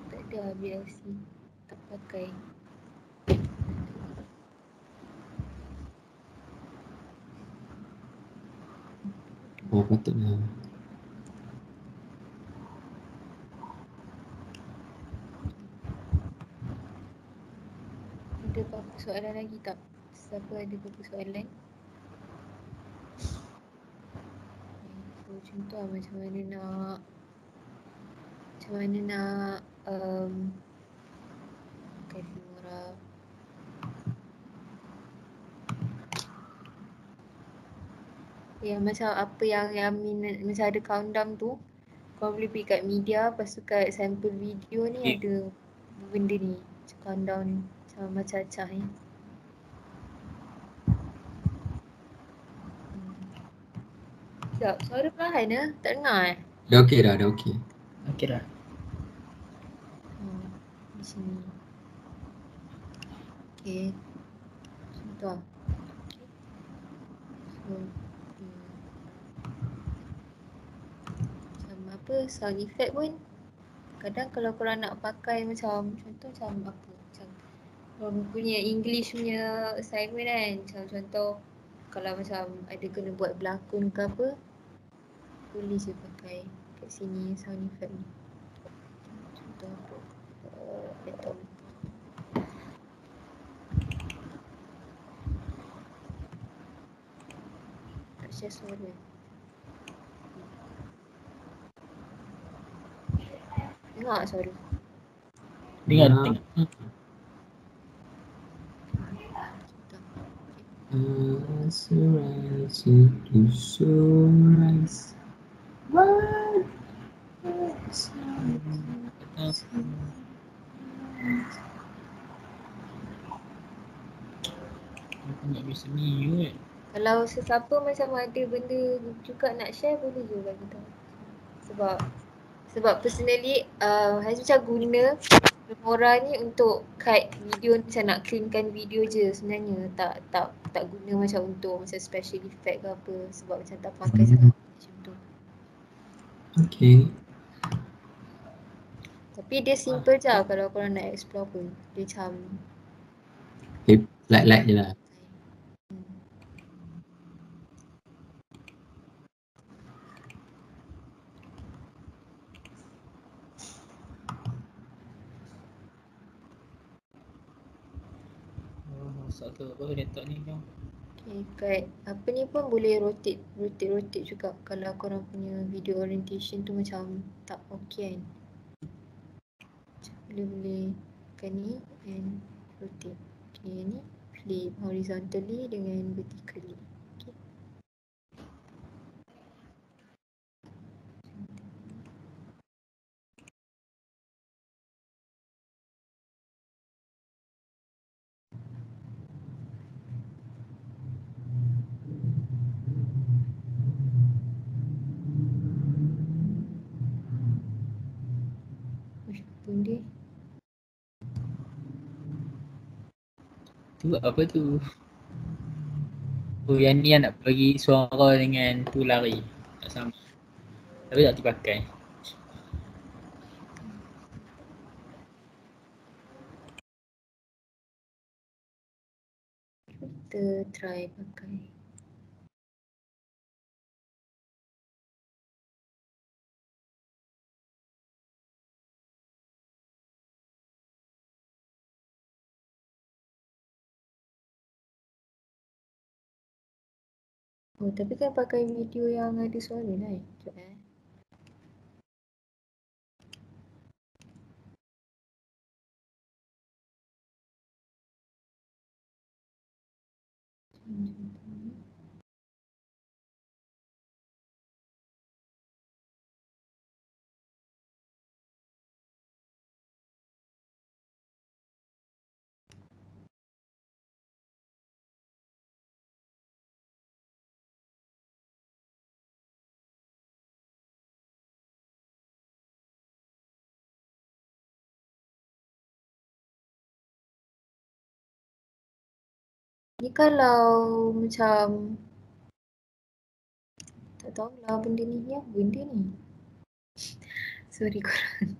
Tak ada VLC. Tak pakai. Oh, patutlah. Ada apa-apa soalan lagi tak? Siapa ada apa-apa soalan? So, contoh macam mana nak pakai Filmora. Ya, macam apa yang minat, macam ada countdown tu, kau boleh pergi kat media, lepas tu kat sampel video ni Okay. ada benda ni, macam countdown ni, macam acah ni. Sekejap, suara perlahan lah, tak dengar Dah okey dah, dah okey. Okay dah. Di sini. Okay, contoh. So, macam apa, sound effect pun kadang kalau korang nak pakai macam contoh macam apa, macam korang punya English punya assignment kan, macam contoh kalau macam ada kena buat berlakon ke apa, boleh je pakai kat sini sound effect ni. Contoh apa, laptop. Tak share suara. Dengar tak suara? Dengar, Ah. tengok. Sunrise. Tak bisa mute. Kalau sesiapa macam ada benda juga nak share, boleh je bagi tahu. Sebab personally Haiz macam guna Filmora ni untuk cut video, macam nak cleankan video je sebenarnya, tak guna macam untuk macam special effect ke apa, sebab macam tak pakai sangat macam tu. Okay. Tapi dia simple je kalau korang nak explore pun. Dia macam Light je lah. Masak ke apa laptop ni kau? okay, kat apa ni pun boleh rotate juga kalau korang punya video orientation tu macam tak okay kan. Boleh kan ni and rotate. Okay, ni flip horizontally dengan vertically. Okay. Benda Tu apa tu? Oh yang ni yang nak bagi suara dengan tu lari. Tak sama. Tapi tak dipakai. kita try pakai. Oh, tapi kan pakai video yang ada suara lah. Sekejap Ni kalau macam tak tahulah benda ni ya, benda ni. Sorry korang.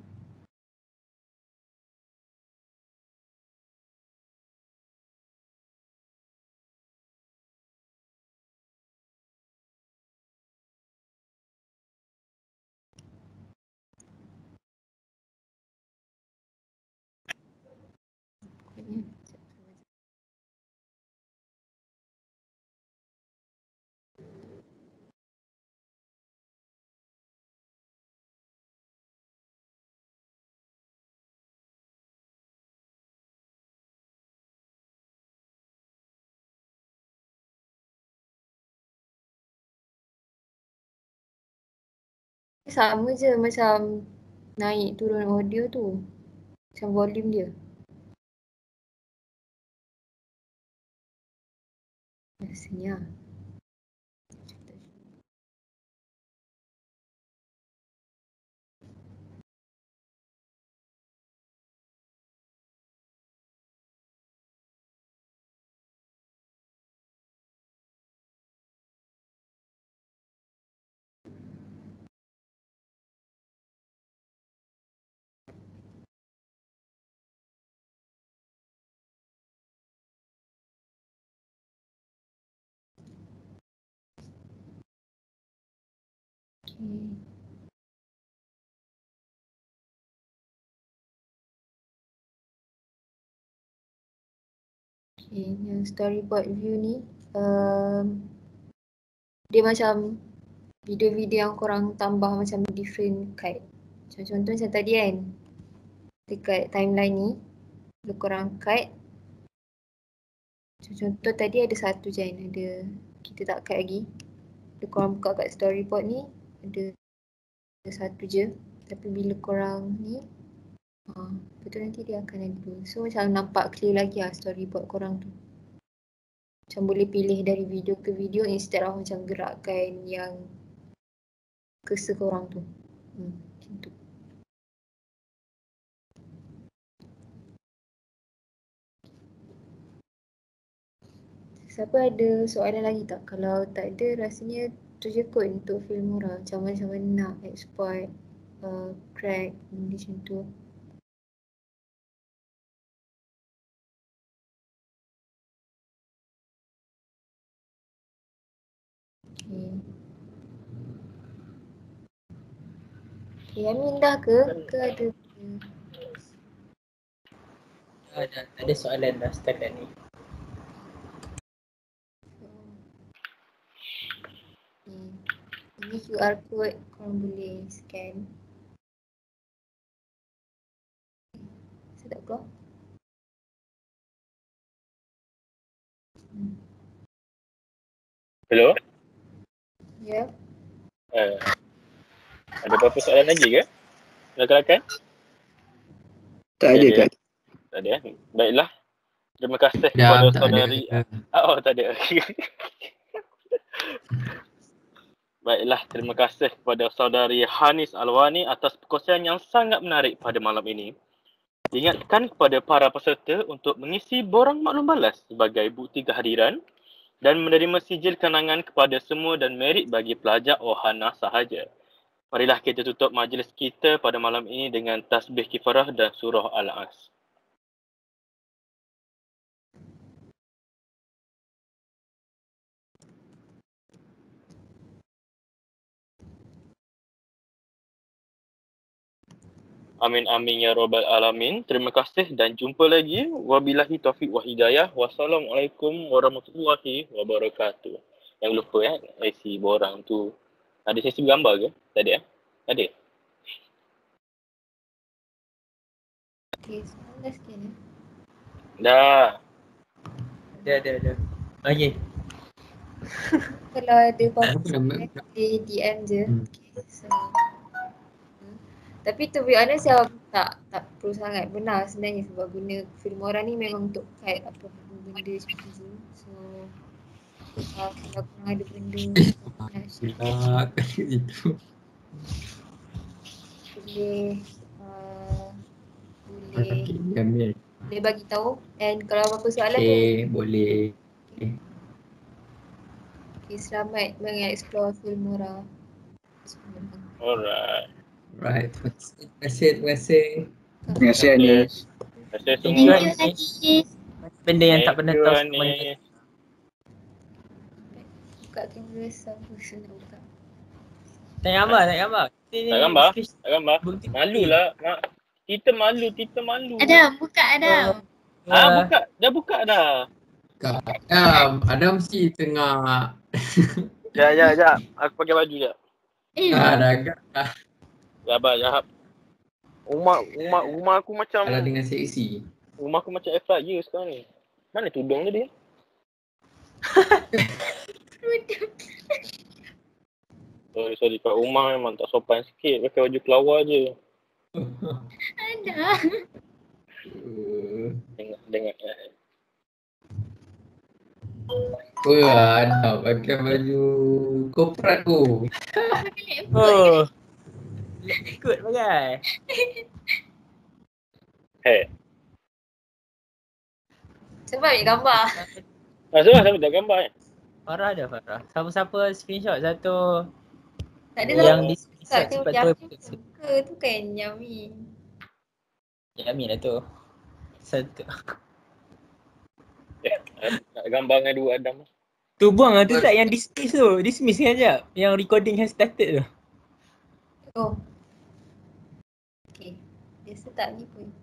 Sama je macam naik turun audio tu. Macam volume dia. Rasanya. Okay. Okay, yang storyboard view ni dia macam video-video yang korang tambah macam different cut. Macam contoh macam tadi kan, dekat timeline ni bila korang cut, macam contoh tadi ada satu je kan, ada kita tak cut lagi. Bila korang buka kat storyboard ni ada satu je, tapi bila korang ni betul nanti dia akan ada dua. So macam nampak clear lagi lah storyboard korang tu. Macam boleh pilih dari video ke video instead of macam gerakkan yang cursor korang tu. Macam tu. Siapa ada soalan lagi tak? Kalau tak ada rasanya tu je kot untuk Filmora. Macam mana nak export crack macam tu. Okay. Okay, Amin dah ke? Ke ada? Ada soalan dah setakat ni. Okay. Ini QR code korang boleh scan. Saya tak keluar. Hello? Ya. Ada apa-apa soalan lagi ke? Rakan-rakan? Tak ada kan? Tak ada. Baiklah. Terima kasih Dah, kepada tak saudari. ada. Oh, tak ada. Baiklah, terima kasih kepada saudari Hanis Alwani atas perkongsian yang sangat menarik pada malam ini. Ingatkan kepada para peserta untuk mengisi borang maklum balas sebagai bukti kehadiran dan menerima sijil kenangan kepada semua dan merit bagi pelajar Ohana sahaja. Marilah kita tutup majlis kita pada malam ini dengan tasbih kifarah dan surah Al-As. Amin amin ya rabbal alamin. Terima kasih dan jumpa lagi. Wabillahi taufiq wa hidayah. Wassalamualaikum warahmatullahi wabarakatuh. Yang lupa isi borang tu. Ada sesi gambar ke? Tak ada Ada. Okay, sekarang dah scan Dah. Ada. Okay. Kalau ada Apa apa-apa nama? boleh DM je. Hmm. Okay, so. Tapi to be honest saya tak perlu sangat benar sebenarnya sebab guna Filmora ni memang untuk guide apa benda macam tu. So kalau korang ada benda nak share Itu. boleh Okay, Jamil. boleh bagi tahu, and kalau apa-apa soalan Okay, boleh. Okay, selamat mengeksplor Filmora. Alright. Right. Terima kasih. Terima kasih Anis. Terima kasih Thank semua. you, Anis. Benda yang tak pernah tahu sama Anis. Buka kamera sambil nak buka. Tak gambar. Tak gambar? Tak gambar? Malu lah. Kita malu. Adam, buka Adam. Buka. Dah buka dah. Adam mesti tengah Sekejap. Aku pakai baju sekejap. dah agak Sekejap. Rumah aku macam kalah dengan seksi. Rumah aku macam air fryer sekarang ni. Mana tudung tadi? Sorry. Kat rumah memang tak sopan sikit. Pakai baju kelawar je. Ada. Dengar. Adam pakai baju korporat tu. Oh. Ikut pakai. Sebab ambil gambar. Sebab siapa tak gambar Farah. Siapa-siapa screenshot satu Tak ada yang lah. di screenshot Tak cepat ada tu. ke tu kan Yamin. Yamin lah tu. Satu. Nak gambar dengan dua Adam. Tu buang lah tu tak yang dismiss tu. Dismiss kan sekejap. Yang recording has started tu. Oh. Okay. Biasa tak ni pun.